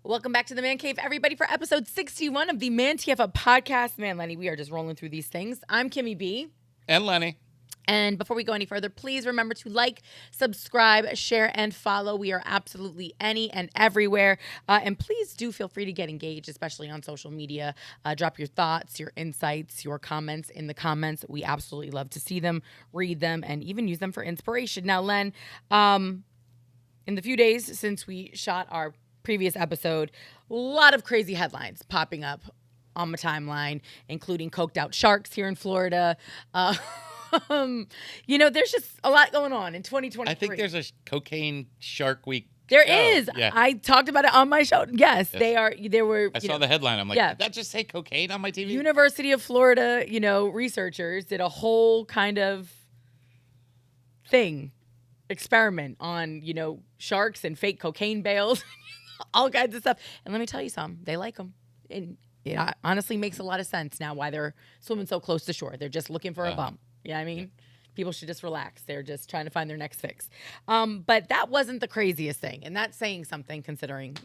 Welcome back to the Man Cave, everybody, for episode 61 of the ManTFup podcast. Man, Lenny, we are just rolling through these things. I'm Kimmy B. And Lenny. And before we go any further, please remember to like, subscribe, share, and follow. We are absolutely any and everywhere. And please do feel free to get engaged, especially on social media. Drop your thoughts, your insights, your comments in the comments. We absolutely love to see them, read them, and even use them for inspiration. Now, Len, in the few days since we shot our previous episode, a lot of crazy headlines popping up on my timeline, including coked out sharks here in Florida. There's just a lot going on in 2023. I think there's a cocaine shark week. There is. Yeah. I talked about it on my show. Yes. They are. There were. I saw the headline. I'm like, did that just say cocaine on my TV? University of Florida, researchers did a whole kind of experiment on, sharks and fake cocaine bales, all kinds of stuff. And let me tell you something, they like them. And it honestly makes a lot of sense now why they're swimming so close to shore. They're just looking for a bump. You know what I mean? Yeah. People should just relax. They're just trying to find their next fix. But that wasn't the craziest thing. And that's saying something considering,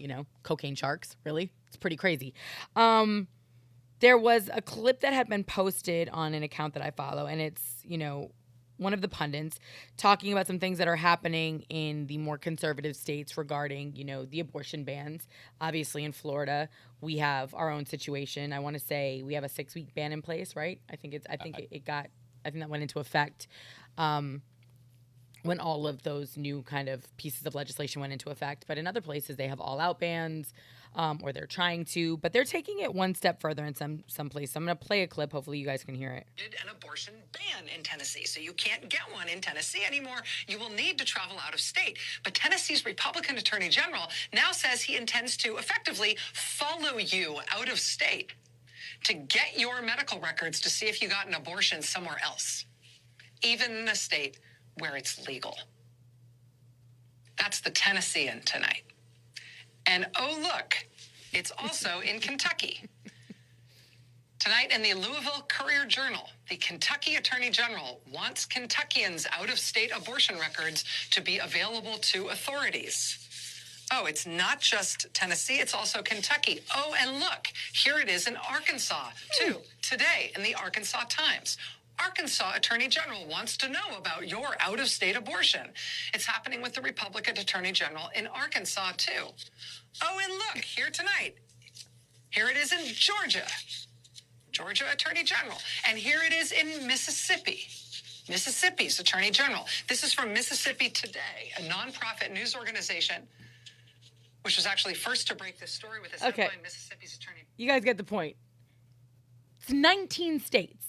cocaine sharks, really. It's pretty crazy. There was a clip that had been posted on an account that I follow, and it's, one of the pundits talking about some things that are happening in the more conservative states regarding, the abortion bans. Obviously, in Florida, we have our own situation. I want to say we have a 6-week ban in place, right? I think that went into effect when all of those new kind of pieces of legislation went into effect. But in other places, they have all-out bans, or they're trying to. But they're taking it one step further in some places. I'm going to play a clip. Hopefully, you guys can hear it. An abortion ban in Tennessee, so you can't get one in Tennessee anymore. You will need to travel out of state. But Tennessee's Republican Attorney General now says he intends to effectively follow you out of state to get your medical records to see if you got an abortion somewhere else, even in a state where it's legal. That's the Tennessean tonight. And oh, look, it's also in Kentucky. Tonight in the Louisville Courier-Journal, the Kentucky Attorney General wants Kentuckians' out-of-state abortion records to be available to authorities. Oh, it's not just Tennessee, it's also Kentucky. Oh, and look, here it is in Arkansas, too, today in the Arkansas Times. Arkansas Attorney General wants to know about your out-of-state abortion. It's happening with the Republican Attorney General in Arkansas, too. Oh, and look, here tonight. Here it is in Georgia. Georgia Attorney General. And here it is in Mississippi. Mississippi's Attorney General. This is from Mississippi Today, a nonprofit news organization, which was actually first to break this story with this headline, Mississippi's Attorney. You guys get the point. It's 19 states.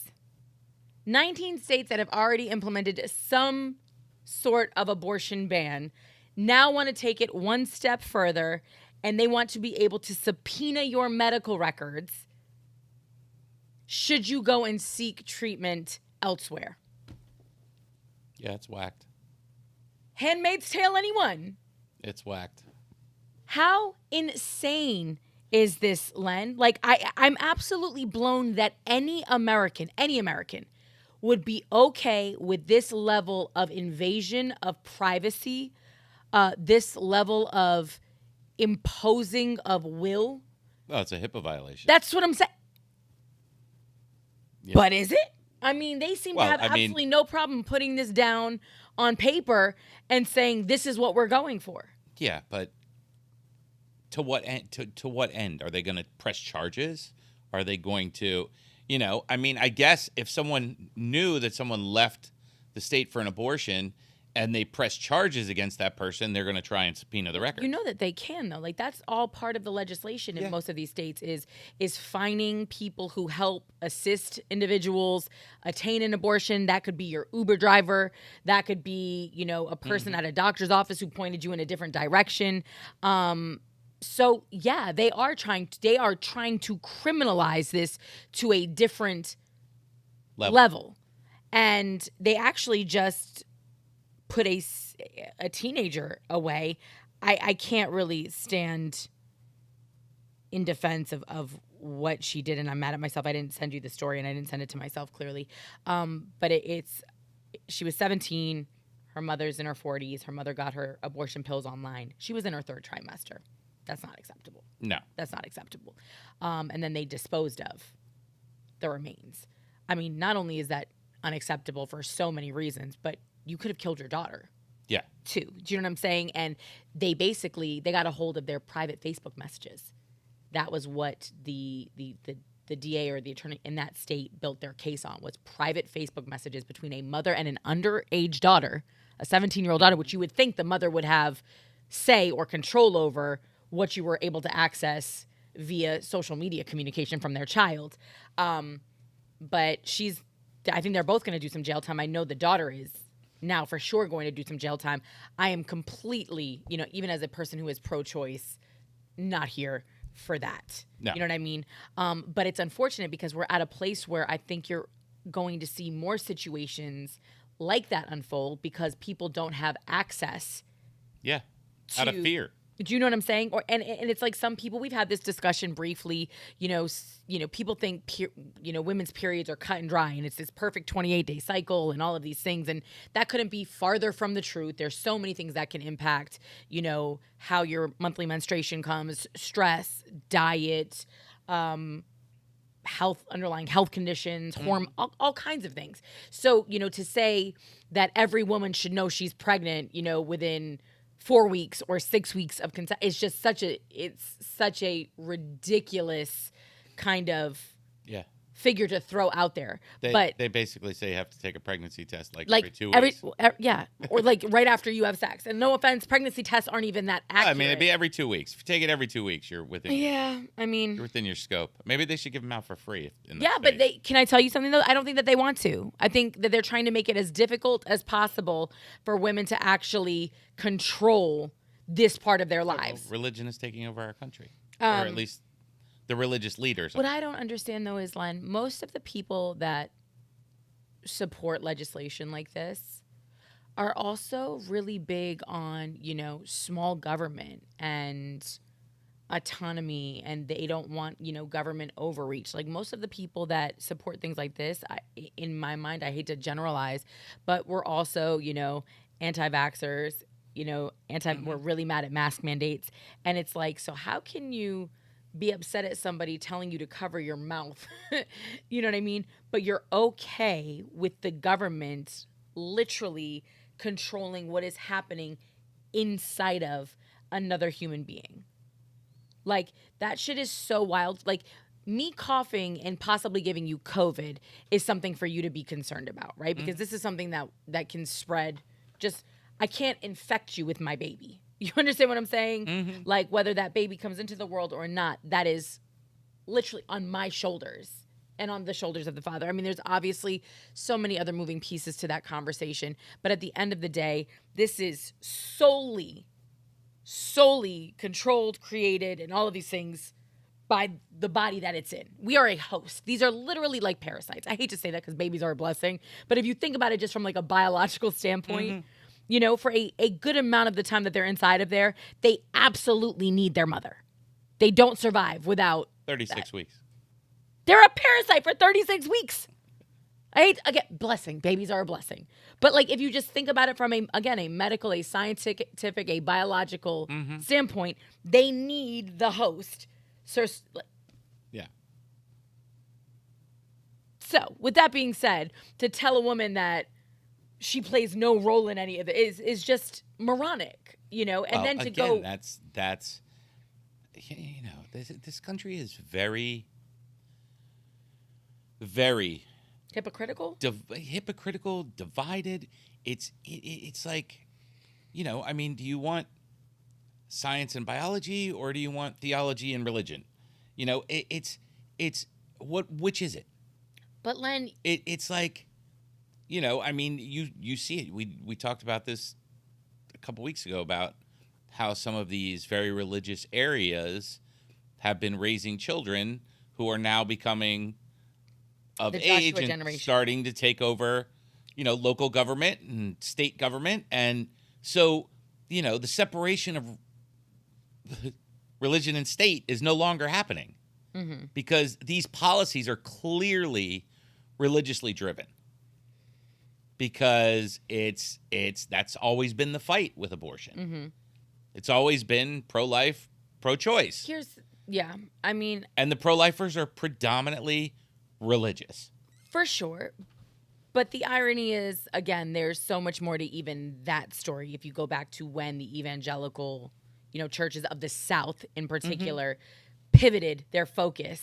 19 states that have already implemented some sort of abortion ban now want to take it one step further, and they want to be able to subpoena your medical records should you go and seek treatment elsewhere. Yeah, it's whacked. Handmaid's Tale, anyone? It's whacked. How insane is this, Len? Like, I'm absolutely blown that any American would be okay with this level of invasion of privacy, this level of imposing of will. Oh, it's a HIPAA violation. That's what I'm saying. Yeah. But is it? I mean, they seem to have absolutely no problem putting this down on paper and saying this is what we're going for. Yeah, but to what end? To what end? Are they going to press charges? Are they going to, I guess if someone knew that someone left the state for an abortion and they press charges against that person, they're going to try and subpoena the record. You know that they can, though. Like, that's all part of the legislation in most of these states is fining people who help assist individuals attain an abortion. That could be your Uber driver. That could be, a person at a doctor's office who pointed you in a different direction. So yeah, they are trying to criminalize this to a different level. And they actually just put a teenager away. I can't really stand in defense of what she did, and I'm mad at myself. I didn't send you the story, and I didn't send it to myself clearly. But she was 17. Her mother's in her 40s. Her mother got her abortion pills online. She was in her 3rd trimester. That's not acceptable. No. That's not acceptable. And then they disposed of the remains. I mean, not only is that unacceptable for so many reasons, but you could have killed your daughter. Yeah. Too. Do you know what I'm saying? And they got a hold of their private Facebook messages. That was what the DA or the attorney in that state built their case on, was private Facebook messages between a mother and an underage daughter, a 17-year-old daughter, which you would think the mother would have say or control over what you were able to access via social media communication from their child. But I think they're both going to do some jail time. I know the daughter is now for sure going to do some jail time. I am completely, even as a person who is pro-choice, not here for that. No. You know what I mean? But it's unfortunate because we're at a place where I think you're going to see more situations like that unfold because people don't have access. Yeah. Out of fear. Do you know what I'm saying? And it's like some people, we've had this discussion briefly, people think, women's periods are cut and dry and it's this perfect 28-day cycle and all of these things. And that couldn't be farther from the truth. There's so many things that can impact, how your monthly menstruation comes, stress, diet, underlying health conditions, all kinds of things. So, to say that every woman should know she's pregnant, within 4 weeks or 6 weeks of consent, it's just such a ridiculous kind of figure to throw out there. They basically say you have to take a pregnancy test every 2 weeks. Or right after you have sex. And no offense, pregnancy tests aren't even that accurate. I mean, it'd be every 2 weeks. If you take it every 2 weeks, you're within. Yeah, I mean, you're within your scope. Maybe they should give them out for free. But can I tell you something though? I don't think that they want to. I think that they're trying to make it as difficult as possible for women to actually control this part of their lives. Well, religion is taking over our country, or at least the religious leaders. What I don't understand, though, is, Len, most of the people that support legislation like this are also really big on, small government and autonomy, and they don't want, government overreach. Like most of the people that support things like this, in my mind, I hate to generalize, but we're also, anti-vaxxers, we're really mad at mask mandates. And it's like, so how can you be upset at somebody telling you to cover your mouth? You know what I mean? But you're okay with the government literally controlling what is happening inside of another human being. Like, that shit is so wild. Like, me coughing and possibly giving you COVID is something for you to be concerned about, right? Because this is something that can spread. I can't infect you with my baby. You understand what I'm saying? Mm-hmm. Like, whether that baby comes into the world or not, that is literally on my shoulders and on the shoulders of the father. I mean, there's obviously so many other moving pieces to that conversation. But at the end of the day, this is solely controlled, created, and all of these things by the body that it's in. We are a host. These are literally like parasites. I hate to say that because babies are a blessing. But if you think about it just from like a biological standpoint, for a good amount of the time that they're inside of there, they absolutely need their mother. They don't survive without 36 weeks. They're a parasite for 36 weeks. Blessing. Babies are a blessing. But like, if you just think about it from a medical, a scientific, a biological standpoint, they need the host. Yeah. So with that being said, to tell a woman that she plays no role in any of it is just moronic, and then to go. That's this country is very, very hypocritical, divided. It's like, I mean, do you want science and biology or do you want theology and religion? Which is it? But Len, it's like, I mean, you see it. We talked about this a couple weeks ago about how some of these very religious areas have been raising children who are now becoming of age and generation, starting to take over, local government and state government. And so, the separation of religion and state is no longer happening because these policies are clearly religiously driven. Because that's always been the fight with abortion. It's always been pro-life, pro-choice. I mean, And the pro-lifers are predominantly religious. for sure. But the irony is, again, there's so much more to even that story. If you go back to when the evangelical, churches of the South in particular pivoted their focus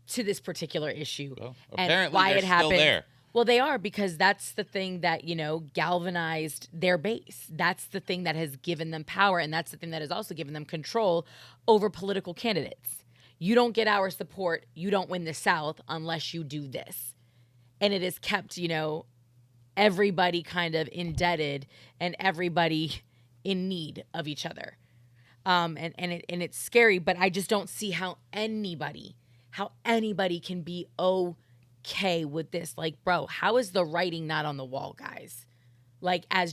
to this particular issue Well, and apparently why they're it happened. still there. Well, they are, because that's the thing that, galvanized their base. That's the thing that has given them power. And that's the thing that has also given them control over political candidates. You don't get our support. You don't win the South unless you do this. And it has kept, everybody kind of indebted and everybody in need of each other. And it's scary, but I just don't see how anybody can be okay with this. Like, bro, how is the writing not on the wall, guys? Like, as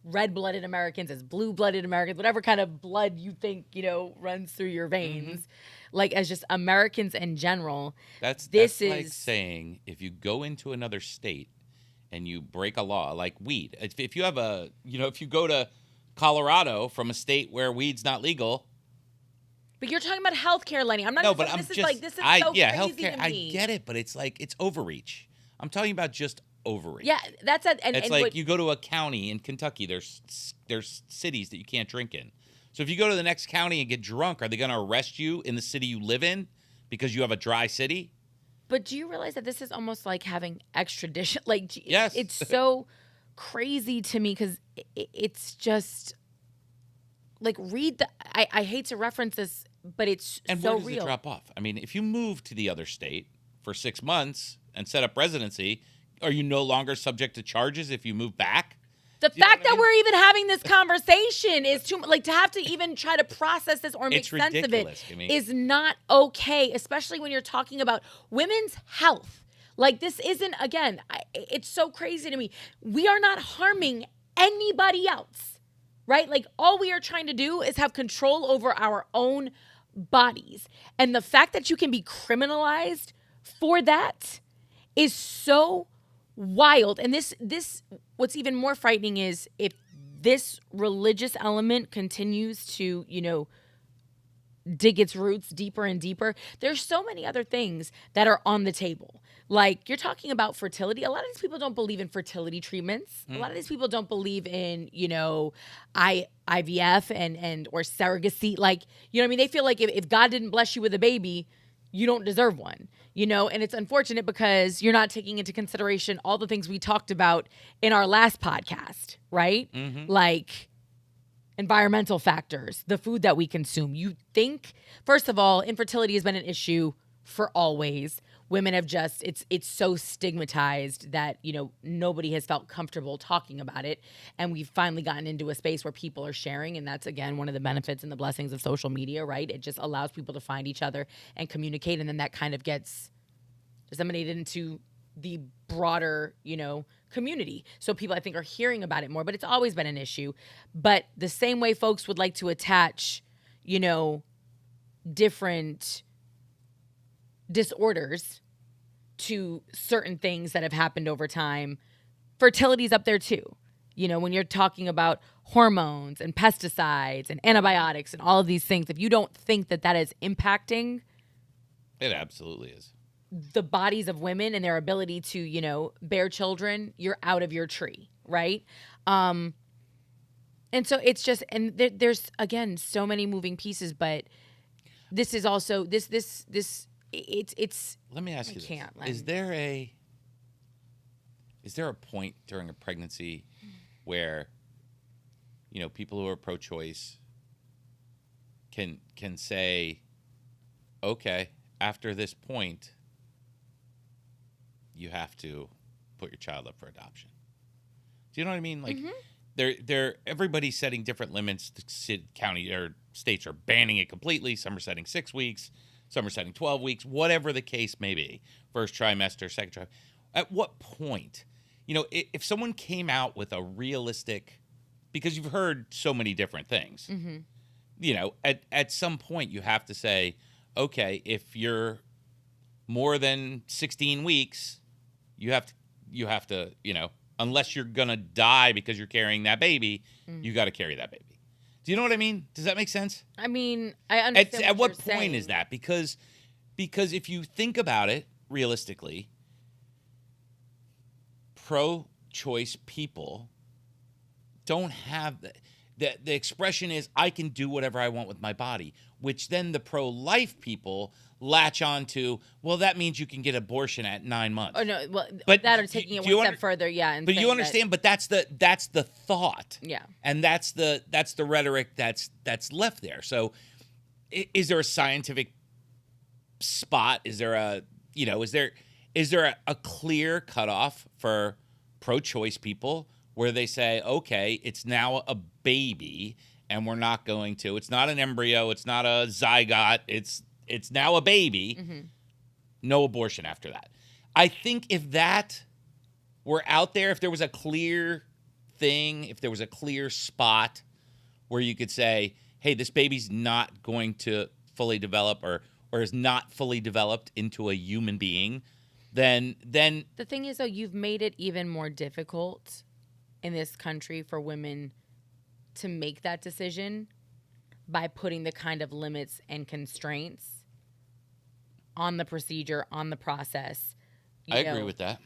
red-blooded Americans, as blue-blooded Americans, whatever kind of blood you think, runs through your veins, like as just Americans in general. That's like saying if you go into another state and you break a law, like weed. If you have if you go to Colorado from a state where weed's not legal. But you're talking about healthcare, Lenny. I'm not. No, but this is so healthcare. crazy to me. I get it, but it's like it's overreach. I'm talking about just overreach. Yeah, that's it. It's like you go to a county in Kentucky. There's cities that you can't drink in. So if you go to the next county and get drunk, are they going to arrest you in the city you live in because you have a dry city? But do you realize that this is almost like having extradition? Like, yes, it's so crazy to me because it's just like I hate to reference this, but it's and so where does real. it drop off? I mean, if you move to the other state for 6 months and set up residency, are you no longer subject to charges if you move back? The fact that we're even having this conversation is too like to have to even try to process this or make sense of it is not okay, especially when you're talking about women's health. Like, this isn't, again, it's so crazy to me. We are not harming anybody else, right? Like, all we are trying to do is have control over our own bodies. And the fact that you can be criminalized for that is so wild. And this what's even more frightening is if this religious element continues to, dig its roots deeper and deeper, there's so many other things that are on the table. Like, you're talking about fertility. A lot of these people don't believe in fertility treatments. A lot of these people don't believe in, IVF and or surrogacy. Like, I mean? They feel like if God didn't bless you with a baby, you don't deserve one, and it's unfortunate because you're not taking into consideration all the things we talked about in our last podcast, right? Like environmental factors, the food that we consume. You think, first of all, infertility has been an issue for always. Women have just, it's so stigmatized that, nobody has felt comfortable talking about it. And we've finally gotten into a space where people are sharing. And that's, again, one of the benefits and the blessings of social media, right? It just allows people to find each other and communicate. And then that kind of gets disseminated into the broader, community. So people, I think, are hearing about it more, but it's always been an issue. But the same way folks would like to attach, different disorders to certain things that have happened over time, fertility's up there too. When you're talking about hormones and pesticides and antibiotics and all of these things, if you don't think that that is impacting, it absolutely is, the bodies of women and their ability to, bear children, you're out of your tree, right? And so it's just, and there's, again, so many moving pieces, but this is also, it's. Let me ask you this. Is there a point during a pregnancy where, people who are pro-choice can say, okay, after this point, you have to put your child up for adoption? Do you know what I mean? Like, everybody's setting different limits. The county or states are banning it completely. Some are setting 6 weeks. Some are setting 12 weeks, whatever the case may be. First trimester, second trimester. At what point, if someone came out with a realistic, because you've heard so many different things, at some point you have to say, okay, if you're more than 16 weeks, you have to, unless you're going to die because you're carrying that baby, you got to carry that baby. Do you know what I mean? Does that make sense? I mean, I understand. At what you're point saying. is that? Because if you think about it realistically, pro-choice people don't have the expression is I can do whatever I want with my body, which then the pro-life people latch on to, well, that means you can get abortion at 9 months. Oh no, well, But that or taking it one step further, yeah. And but you saying understand, but that's the thought. Yeah. And that's the rhetoric that's left there. So is there a scientific spot? Is there a a clear cutoff for pro-choice people where they say, okay, it's now a baby and we're not going to, it's not an embryo, it's not a zygote, it's now a baby, no abortion after that. I think if that were out there, if there was a clear thing, if there was a clear spot where you could say, hey, this baby's not going to fully develop or is not fully developed into a human being, then the thing is, though, you've made it even more difficult in this country for women to make that decision by putting the kind of limits and constraints on the procedure, on the process. I agree with that.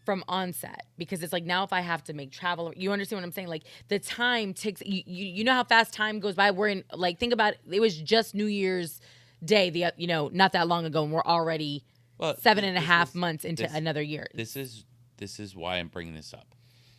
From onset, because it's like, now if I have to make travel, you understand what I'm saying? Like, the time takes, you know how fast time goes by. We're in, like, think about it was just New Year's Day, not that long ago, and we're already 7.5 months into another year. This is why I'm bringing this up.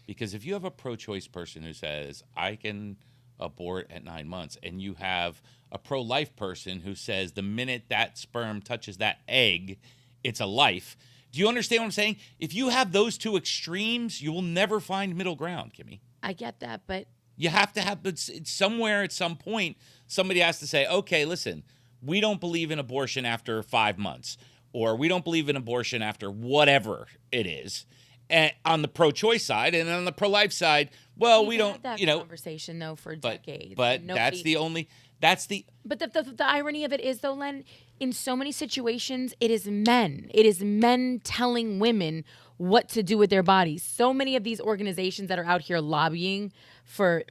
Because if you have a pro-choice person who says, I can abort at 9 months, and you have a pro-life person who says the minute that sperm touches that egg, it's a life. Do you understand what I'm saying? If you have those two extremes, you will never find middle ground, Kimmy. I get that, but you have to have, it's somewhere at some point, somebody has to say, okay, listen, we don't believe in abortion after 5 months, or we don't believe in abortion after whatever it is. And on the pro-choice side, and on the pro-life side, well, we don't, had that conversation though for decades. But that's the only. But the irony of it is, though, Len, in so many situations, it is men. It is men telling women what to do with their bodies. So many of these organizations that are out here lobbying for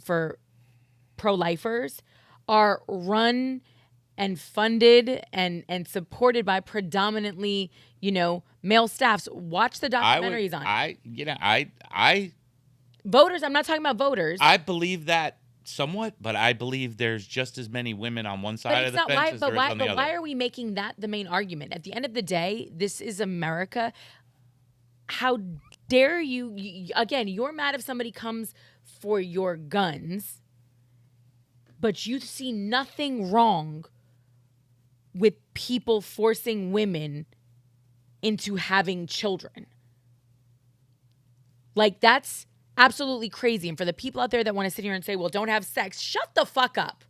pro-lifers are run and funded and supported by predominantly, male staffs. Watch the documentaries on it. Voters, I'm not talking about voters. I believe that somewhat, but I believe there's just as many women on one side of the fence as there is on the other. But why are we making that the main argument? At the end of the day, this is America. How dare you again, you're mad if somebody comes for your guns, but you see nothing wrong with people forcing women into having children. Like, that's absolutely crazy. And for the people out there that want to sit here and say, well, don't have sex, shut the fuck up.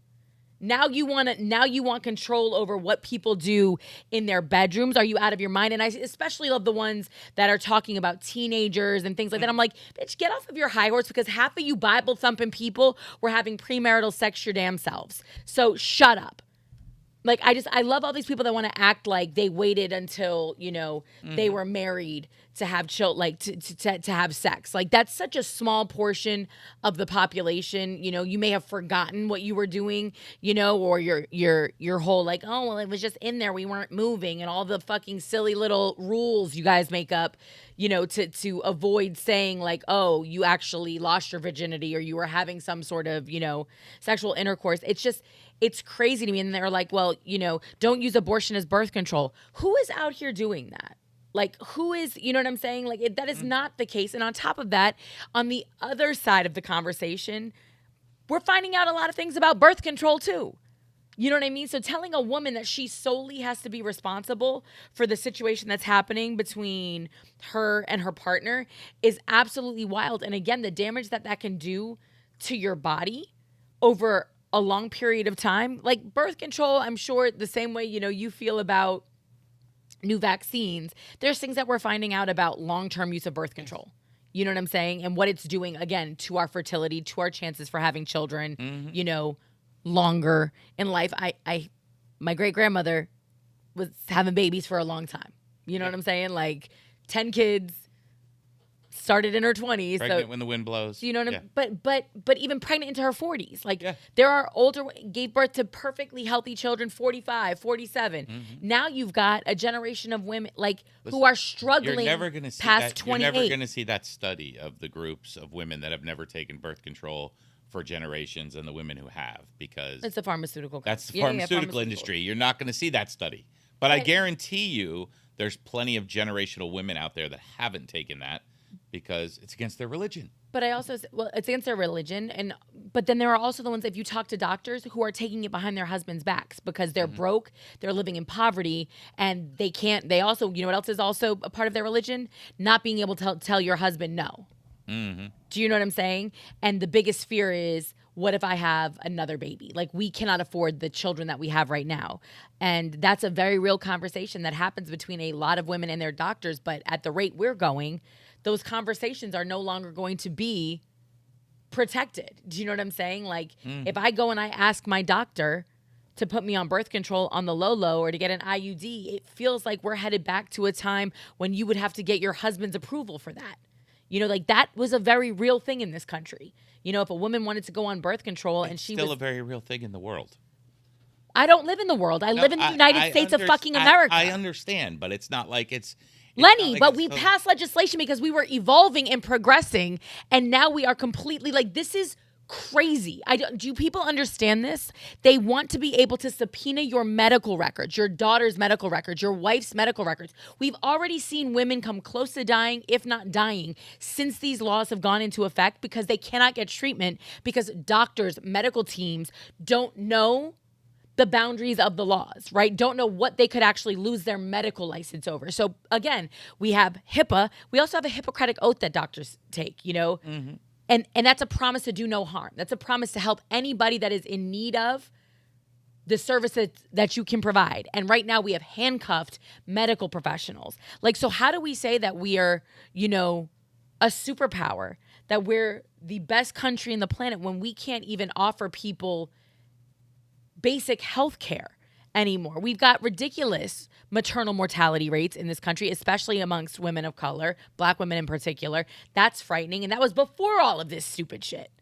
Now you want control over what people do in their bedrooms. Are you out of your mind? And I especially love the ones that are talking about teenagers and things like that. I'm like, bitch, get off of your high horse, because half of you Bible thumping people were having premarital sex your damn selves. So shut up. Like, I love all these people that want to act like they waited until, they were married to have to have sex. Like, that's such a small portion of the population. You may have forgotten what you were doing, or your whole like, oh, well, it was just in there. We weren't moving, and all the fucking silly little rules you guys make up, to avoid saying like, oh, you actually lost your virginity or you were having some sort of, sexual intercourse. It's crazy to me. And they're like, well, don't use abortion as birth control. Who is out here doing that? Like, who is, you know what I'm saying? Like, that is not the case. And on top of that, on the other side of the conversation, we're finding out a lot of things about birth control too. You know what I mean? So telling a woman that she solely has to be responsible for the situation that's happening between her and her partner is absolutely wild. And again, the damage that can do to your body over a long period of time, like birth control, I'm sure the same way, you feel about new vaccines, there's things that we're finding out about long-term use of birth control. You know what I'm saying? And what it's doing, again, to our fertility, to our chances for having children, longer in life. My great-grandmother was having babies for a long time. You know what I'm saying? Like 10 kids, started in her 20s. Pregnant when the wind blows. You know what I mean? But even pregnant into her 40s. Like, Yeah. there are gave birth to perfectly healthy children, 45, 47. Now you've got a generation of women, like, who are struggling You're never gonna see past that, 28. You're never going to see that study of the groups of women that have never taken birth control for generations and the women who have, because It's the pharmaceutical company. that's the pharmaceutical industry. You're not going to see that study. But I guarantee you there's plenty of generational women out there that haven't taken that because it's against their religion. But I also, well, it's against their religion. But then there are also the ones, if you talk to doctors, who are taking it behind their husbands' backs because they're broke, they're living in poverty, and they also, you know what else is also a part of their religion? Not being able to tell your husband no. Do you know what I'm saying? And the biggest fear is, what if I have another baby? Like, we cannot afford the children that we have right now. And that's a very real conversation that happens between a lot of women and their doctors. But at the rate we're going, those conversations are no longer going to be protected. Do you know what I'm saying? Like, if I go and I ask my doctor to put me on birth control on the low or to get an IUD, it feels like we're headed back to a time when you would have to get your husband's approval for that. You know, like, that was a very real thing in this country. You know, if a woman wanted to go on birth control and she Still a very real thing in the world. I don't live in the world. I live in the United States of fucking America. I understand, but it's not like it's Lenny, like but we passed legislation because we were evolving and progressing, and now we are completely, like, this is crazy. Do people understand this? They want to be able to subpoena your medical records, your daughter's medical records, your wife's medical records. We've already seen women come close to dying, if not dying, since these laws have gone into effect because they cannot get treatment because doctors, medical teams don't know the boundaries of the laws, right? Don't know what they could actually lose their medical license over. So again, we have HIPAA. We also have a Hippocratic oath that doctors take, you know? And that's a promise to do no harm. That's a promise to help anybody that is in need of the services that you can provide. And right now we have handcuffed medical professionals. Like, so how do we say that we are, you know, a superpower, that we're the best country in the planet when we can't even offer people basic health care anymore? We've got ridiculous maternal mortality rates in this country, especially amongst women of color, Black women in particular. That's frightening. And that was before all of this stupid shit.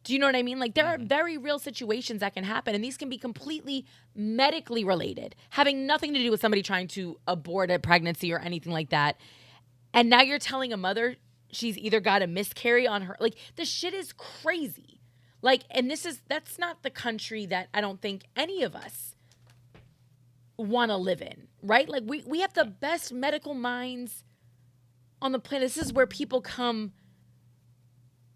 Do you know what I mean? Like, there are very real situations that can happen, and these can be completely medically related, having nothing to do with somebody trying to abort a pregnancy or anything like that. And now you're telling a mother she's either got a miscarry on her. Like, the shit is crazy. Like, and that's not the country that I don't think any of us want to live in, right? Like, we have the best medical minds on the planet. This is where people come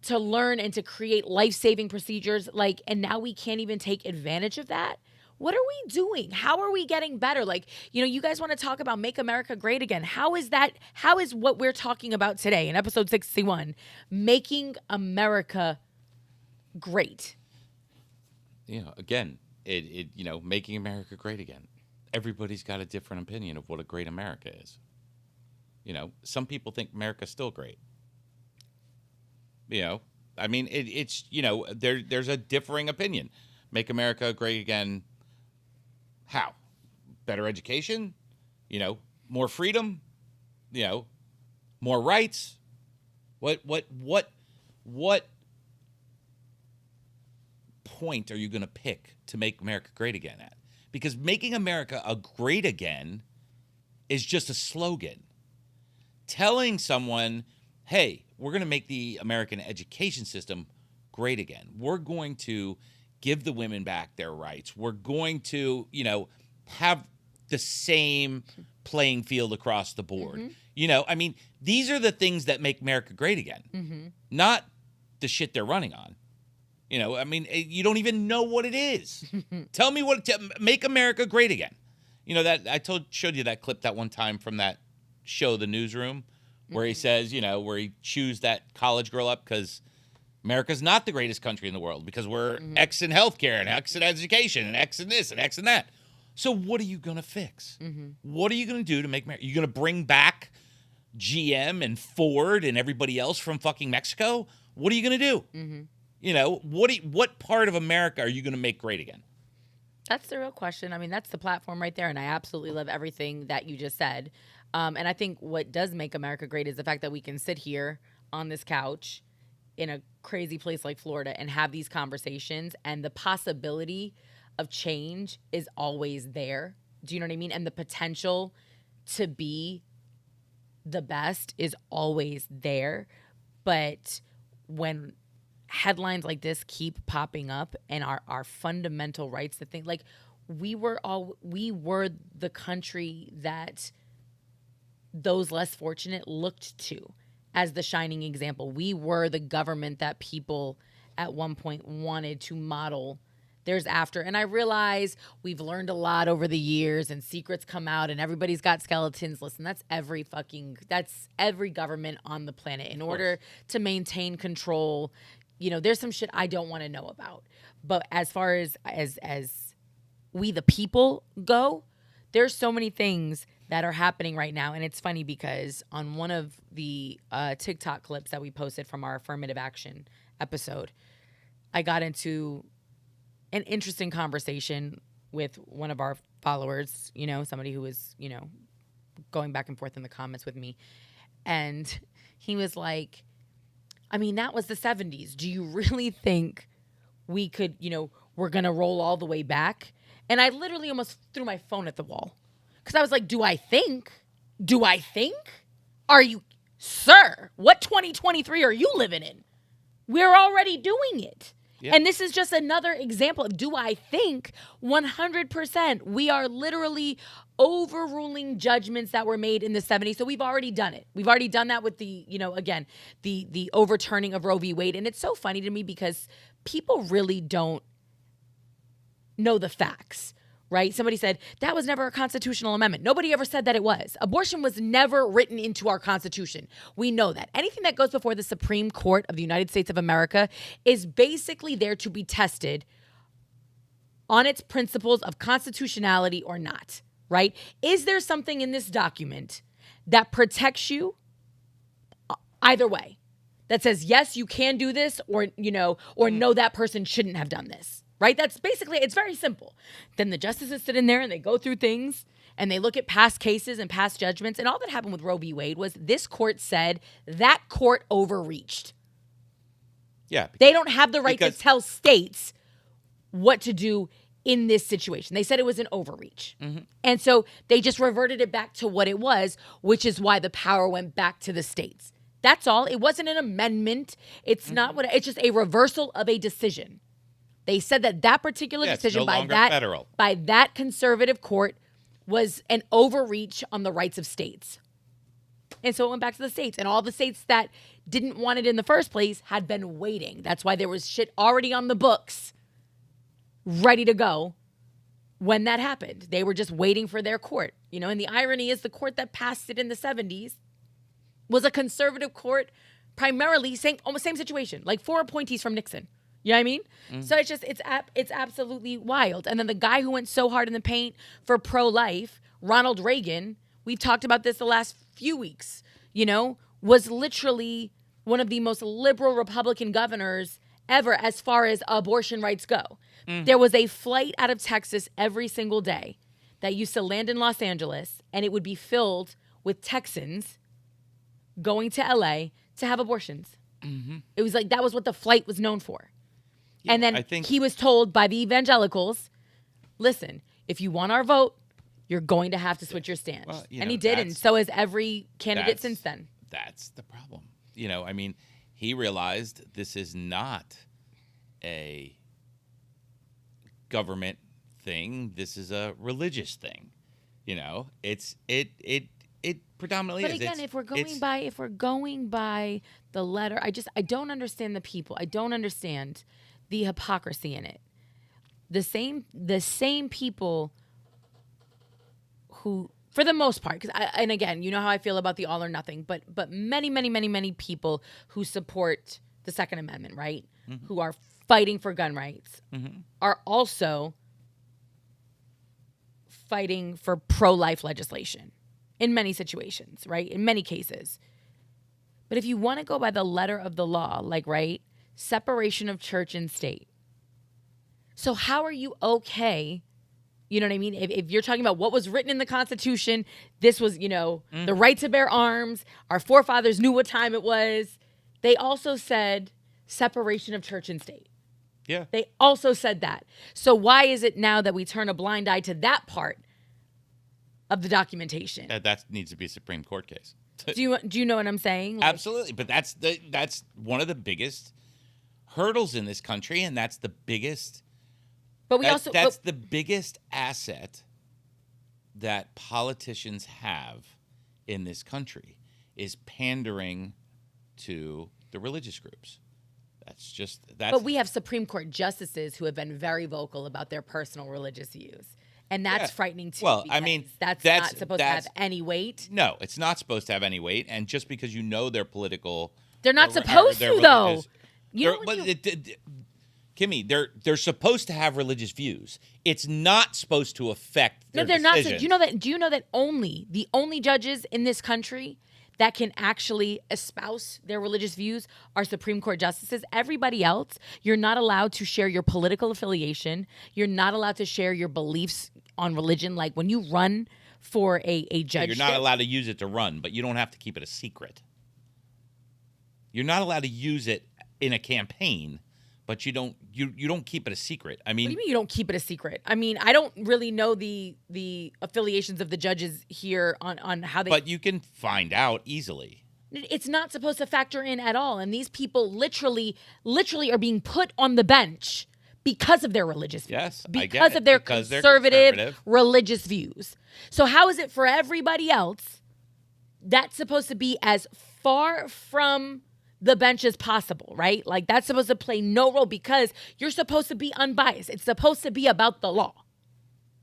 to learn and to create life-saving procedures. Like, and now we can't even take advantage of that. What are we doing? How are we getting better? Like, you know, you guys want to talk about Make America Great Again. How is what we're talking about today in episode 61, making America great? You know, again, it you know, making America great again. Everybody's got a different opinion of what a great America is. You know, some people think America's still great. You know, I mean, it's, you know, there's a differing opinion. Make America great again. How? Better education? You know, more freedom? You know, more rights? What point are you going to pick to make America great again at? Because making America a great again is just a slogan. Telling someone, hey, we're going to make the American education system great again. We're going to give the women back their rights. We're going to, you know, have the same playing field across the board. You know, I mean, these are the things that make America great again, not the shit they're running on. You know, I mean, you don't even know what it is. Tell me make America great again. You know, that I showed you that clip that one time from that show, The Newsroom, where he says, you know, where he chews that college girl up because America's not the greatest country in the world because we're X in healthcare and X in education and X in this and X in that. So what are you going to fix? What are you going to do to make America? You're going to bring back GM and Ford and everybody else from fucking Mexico? What are you going to do? You know, what part of America are you going to make great again? That's the real question. I mean, that's the platform right there, and I absolutely love everything that you just said. And I think what does make America great is the fact that we can sit here on this couch in a crazy place like Florida and have these conversations, and the possibility of change is always there. Do you know what I mean? And the potential to be the best is always there. But when headlines like this keep popping up and our fundamental rights, the thing, like, we were the country that those less fortunate looked to as the shining example. We were the government that people at one point wanted to model theirs after. And I realize we've learned a lot over the years and secrets come out and everybody's got skeletons. Listen, that's every government on the planet. In order to maintain control, there's some shit I don't want to know about. But as far as we the people go, there's so many things that are happening right now. And it's funny because on one of the TikTok clips that we posted from our affirmative action episode, I got into an interesting conversation with one of our followers, somebody who was, going back and forth in the comments with me. And he was like, I mean, that was the 70s. Do you really think we could, we're going to roll all the way back? And I literally almost threw my phone at the wall. Because I was like, do I think? Are you, sir, what 2023 are you living in? We're already doing it. Yep. And this is just another example of, do I think? 100%. We are literally overruling judgments that were made in the 70s. So we've already done it. We've already done that with the, again, the overturning of Roe v. Wade. And it's so funny to me because people really don't know the facts. Right? Somebody said, that was never a constitutional amendment. Nobody ever said that it was. Abortion was never written into our Constitution. We know that. Anything that goes before the Supreme Court of the United States of America is basically there to be tested on its principles of constitutionality or not. Right? Is there something in this document that protects you either way? That says, yes, you can do this, or no, that person shouldn't have done this. Right? That's basically, it's very simple. Then the justices sit in there and they go through things and they look at past cases and past judgments. And all that happened with Roe v. Wade was this court said that court overreached. Yeah. They don't have the right to tell states what to do in this situation. They said it was an overreach. Mm-hmm. And so they just reverted it back to what it was, which is why the power went back to the states. That's all. It wasn't an amendment. It's not what, it's just a reversal of a decision. They said that particular decision by that conservative court was an overreach on the rights of states. And so it went back to the states. And all the states that didn't want it in the first place had been waiting. That's why there was shit already on the books, ready to go when that happened. They were just waiting for their court. And the irony is the court that passed it in the 70s was a conservative court, primarily almost same situation, like 4 appointees from Nixon. You know what I mean? Mm-hmm. So it's absolutely wild. And then the guy who went so hard in the paint for pro-life, Ronald Reagan, we've talked about this the last few weeks, was literally one of the most liberal Republican governors ever as far as abortion rights go. Mm-hmm. There was a flight out of Texas every single day that used to land in Los Angeles, and it would be filled with Texans going to LA to have abortions. Mm-hmm. It was like that was what the flight was known for. Yeah, and then he was told by the evangelicals, listen, if you want our vote, you're going to have to switch your stance. Well, and he did, and so has every candidate since then. That's the problem. He realized this is not a government thing. This is a religious thing. It predominantly is. But again, if we're going by the letter, I don't understand the people. I don't understand the hypocrisy in it. The same people who, for the most part, and again, you know how I feel about the all or nothing, but many people who support the Second Amendment, right? Mm-hmm. Who are fighting for gun rights, mm-hmm. are also fighting for pro-life legislation in many situations, right? In many cases. But if you want to go by the letter of the law, right? Separation of church and state. So how are you okay? You know what I mean? If you're talking about what was written in the Constitution, this was, mm-hmm. the right to bear arms. Our forefathers knew what time it was. They also said separation of church and state. Yeah. They also said that. So why is it now that we turn a blind eye to that part of the documentation? That needs to be a Supreme Court case. Do you know what I'm saying? Like, Absolutely. But that's one of the biggest hurdles in this country, and that's the biggest but we that's the biggest asset that politicians have in this country is pandering to the religious groups. But we have Supreme Court justices who have been very vocal about their personal religious views. And that's frightening too. Well, I mean, that's not supposed to have any weight. No, it's not supposed to have any weight. And just because you know they're political, they're not supposed to, though. Kimmy, they're supposed to have religious views. It's not supposed to affect their No, they're not. decisions. Do you know that the only judges in this country that can actually espouse their religious views are Supreme Court justices? Everybody else, you're not allowed to share your political affiliation. You're not allowed to share your beliefs on religion. Like when you run for a judgeship. You're not allowed to use it to run, but you don't have to keep it a secret. You're not allowed to use it in a campaign, but you don't keep it a secret. I mean, what do you mean you don't keep it a secret? I mean, I don't really know the affiliations of the judges here on how they. But you can find out easily. It's not supposed to factor in at all, and these people literally are being put on the bench because of their religious views. Yes, because of their conservative religious views. So how is it for everybody else that's supposed to be as far from the bench as possible, right? Like that's supposed to play no role because you're supposed to be unbiased. It's supposed to be about the law.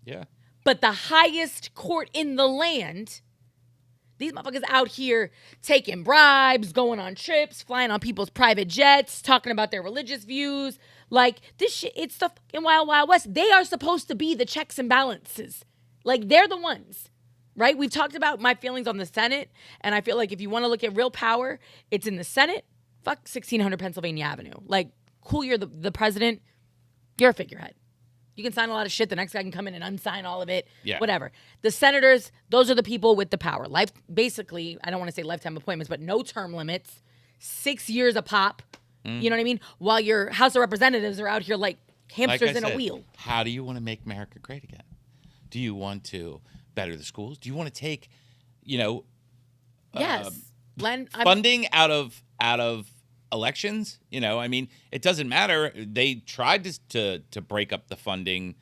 Yeah. But the highest court in the land, these motherfuckers out here taking bribes, going on trips, flying on people's private jets, talking about their religious views. Like this shit, it's the fucking Wild Wild West. They are supposed to be the checks and balances. Like they're the ones. Right? We've talked about my feelings on the Senate, and I feel like if you want to look at real power, it's in the Senate. Fuck 1600 Pennsylvania Avenue. Like, cool, you're the president. You're a figurehead. You can sign a lot of shit. The next guy can come in and unsign all of it. Yeah. Whatever. The senators, those are the people with the power. Basically, I don't want to say lifetime appointments, but no term limits. 6 years a pop. You know what I mean? While your House of Representatives are out here like hamsters in a wheel. How do you want to make America great again? Do you want to better the schools? Do you want to take, yes, funding out of elections? I mean, it doesn't matter. They tried to break up the funding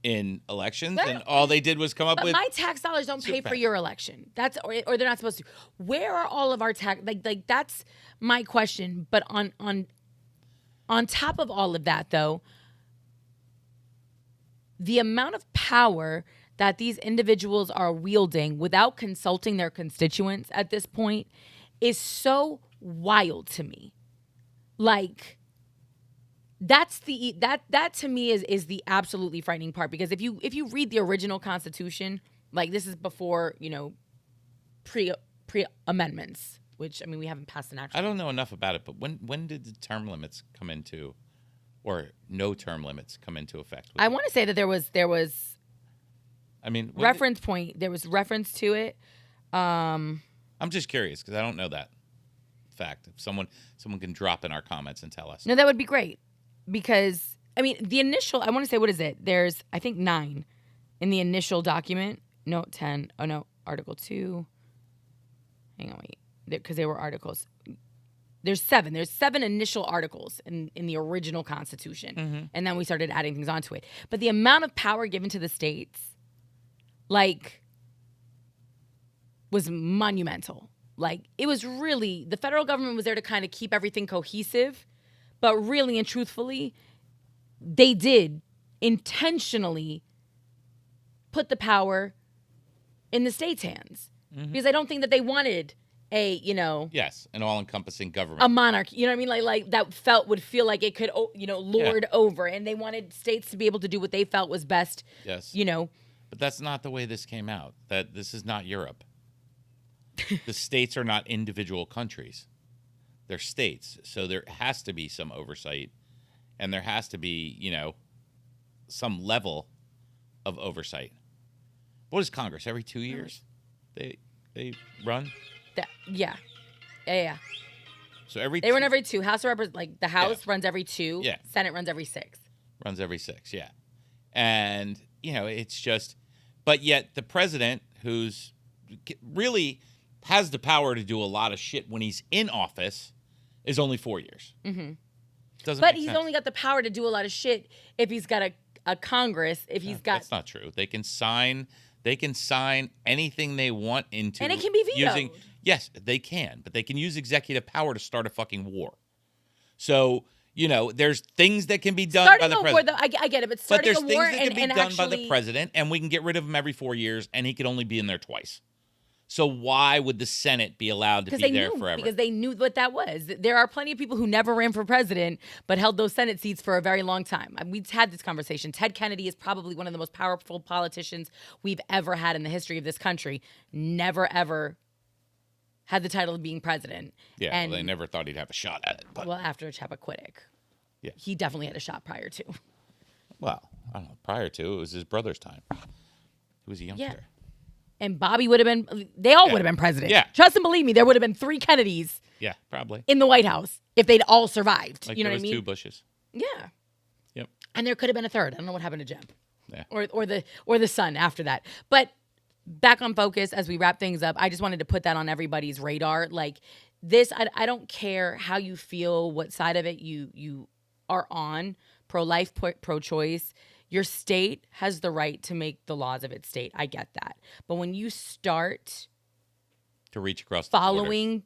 in elections, and all they did was come up with. My tax dollars don't pay for your election. That's or they're not supposed to. Where are all of our tax? Like that's my question. But on top of all of that, though, the amount of power that these individuals are wielding without consulting their constituents at this point is so wild to me. Like that to me is the absolutely frightening part, because if you read the original Constitution, like this is before, pre amendments, which I mean we haven't passed an actual. I don't know enough about it, but when did the term limits come into, or no term limits come into effect? I want to say that there was I mean, reference point. There was reference to it. I'm just curious because I don't know that fact. If someone can drop in our comments and tell us. No, that would be great, because I mean the initial. I want to say, what is it? There's I think 9 in the initial document. No, 10. Oh no, Article 2. Hang on, wait, because they were articles. There's 7. There's 7 initial articles in the original Constitution, and then we started adding things onto it. But the amount of power given to the states, like, was monumental. Like, it was really, the federal government was there to kind of keep everything cohesive, but really and truthfully, they did intentionally put the power in the states' hands. Because I don't think that they wanted a, yes, an all-encompassing government, a monarchy. You know what I mean? Like that would feel like it could, lord over, and they wanted states to be able to do what they felt was best. Yes, But that's not the way this came out. That this is not Europe. The states are not individual countries; they're states. So there has to be some oversight, and there has to be, some level of oversight. What is Congress? Every 2 years, they run. Yeah. So every They run every 2. House of Representatives, like the House runs every 2. Yeah. Senate runs every 6. runs every 6, yeah. And, it's just, but yet the president, who's really has the power to do a lot of shit when he's in office, is only 4 years. Mm-hmm. Doesn't But make he's sense. only got the power to do a lot of shit if he's got a Congress, if he's got... That's not true. They can sign anything they want into... And it can be vetoed. Yes, they can. But they can use executive power to start a fucking war. So... there's things that can be done by the president. I get it, but But starting there's a war things that can be and done actually, by the president, and we can get rid of him every 4 years, and he could only be in there twice. So why would the Senate be allowed to be there forever? Because they knew what that was. There are plenty of people who never ran for president but held those Senate seats for a very long time. We've had this conversation. Ted Kennedy is probably one of the most powerful politicians we've ever had in the history of this country. Never, ever had the title of being president. Yeah, and, well, they never thought he'd have a shot at it. But. Well, after Chappaquiddick. Yeah. He definitely had a shot prior to. Well, I don't know. Prior to, it was his brother's time. He was a youngster. Yeah. And Bobby would have been, they all would have been president. Yeah. Trust and believe me, there would have been 3 Kennedys Yeah, probably. in the White House if they'd all survived. Like you know there what I was mean? 2 Bushes. Yeah. Yep. And there could have been a third. I don't know what happened to Jim. Yeah. Or the son after that. But back on focus as we wrap things up, I just wanted to put that on everybody's radar. Like this, I don't care how you feel, what side of it you are on, pro-life, pro-choice. Your state has the right to make the laws of its state. I get that. But when you start to reach across following,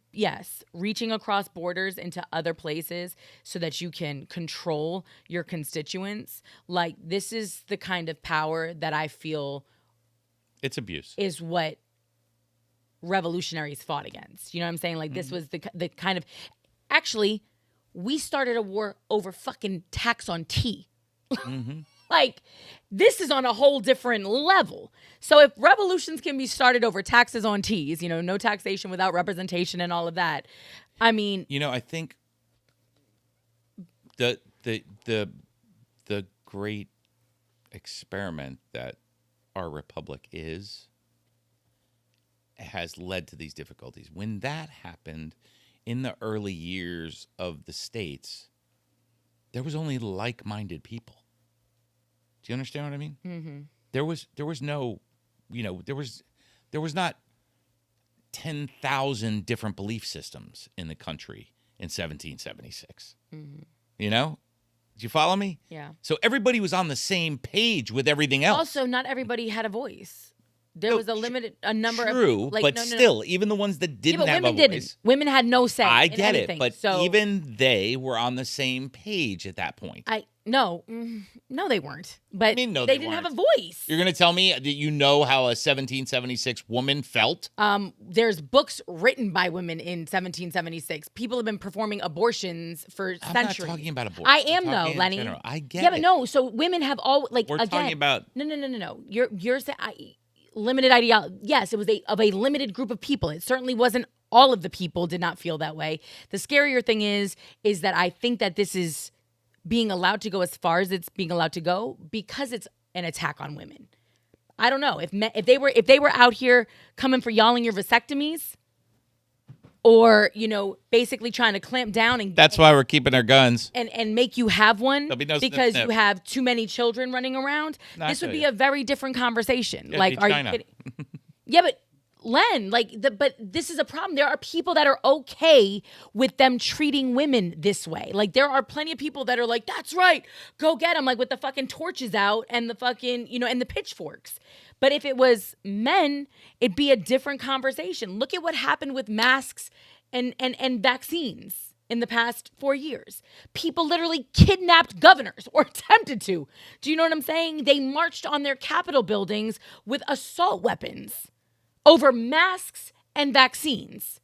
reaching across borders into other places so that you can control your constituents, like this is the kind of power that I feel it's abuse. Is what revolutionaries fought against. You know what I'm saying? Like this was the kind of, actually, we started a war over fucking tax on tea. Mm-hmm. Like, this is on a whole different level. So if revolutions can be started over taxes on teas, no taxation without representation and all of that, I mean... I think the great experiment that our republic has led to these difficulties. When that happened in the early years of the states, there was only like-minded people. Do you understand what I mean? Mm-hmm. There was no, there was not 10,000 different belief systems in the country in 1776. Mm-hmm. Did you follow me? Yeah. So everybody was on the same page with everything else. Also, not everybody had a voice. There was a number of... True, but still, even the ones that didn't have a voice... Didn't. Women had no say I in get anything, it, but so even they were on the same page at that point. No, they weren't. But I mean, no, they they didn't have weren't. a voice. You're going to tell me that you know how a 1776 woman felt? There's books written by women in 1776. People have been performing abortions for centuries. I'm not talking about abortion. I am though, Lenny. General. I get it. Yeah, but no. So women have all We're talking about No. You're saying limited ideology. Yes, it was of a limited group of people. It certainly wasn't all of the people did not feel that way. The scarier thing is that I think that this is being allowed to go as far as it's being allowed to go because it's an attack on women. I don't know if they were out here coming for y'all and your vasectomies, or basically trying to clamp down and that's why we're keeping our guns and make you have one because snip. you have too many children running around. No, this would be a very different conversation. Yeah, like, are China. you kidding? Yeah, but Len, but this is a problem. There are people that are okay with them treating women this way. Like, there are plenty of people that are like, that's right, go get them, like with the fucking torches out and the fucking, and the pitchforks. But if it was men, it'd be a different conversation. Look at what happened with masks and vaccines in the past 4 years. People literally kidnapped governors or attempted to. Do you know what I'm saying? They marched on their Capitol buildings with assault weapons over masks and vaccines.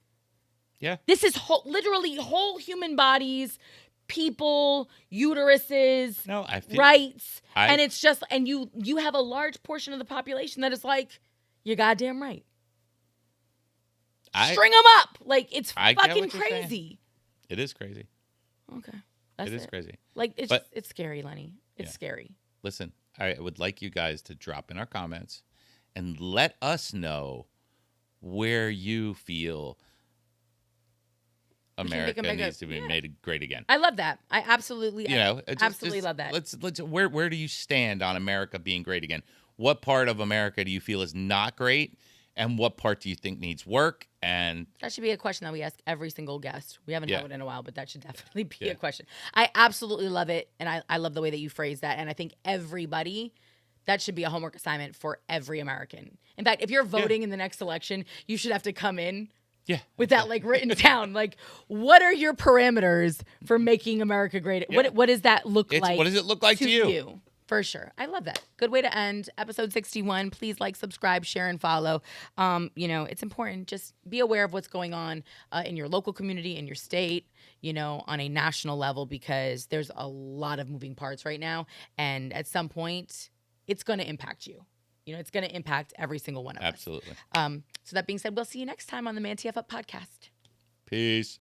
Yeah. This is literally whole human bodies, people, uteruses, rights. And it's just, and you have a large portion of the population that is like, you're goddamn right. String them up. Like, it's fucking crazy. It is crazy. Okay. That's it is crazy. Like, it's scary, Lenny. It's scary. Listen, I would like you guys to drop in our comments and let us know where you feel America America- needs to be yeah. made great again. I love that. I absolutely, You know, absolutely love that. Let's where do you stand on America being great again? What part of America do you feel is not great, and what part do you think needs work? And That should be a question that we ask every single guest. We haven't Yeah. had one in a while, but that should definitely be Yeah. a question. I absolutely love it, and I love the way that you phrase that. And I think everybody, that should be a homework assignment for every American. In fact, if you're voting in the next election, you should have to come in yeah, with that like written down. Like, what are your parameters for making America great? Yeah. What does that look It's- like? what does it look like to you? For sure. I love that. Good way to end episode 61. Please like, subscribe, share, and follow. It's important. Just be aware of what's going on in your local community, in your state, on a national level, because there's a lot of moving parts right now. And at some point, it's going to impact you. It's going to impact every single one of us. absolutely. So that being said, we'll see you next time on the ManTFup podcast. Peace.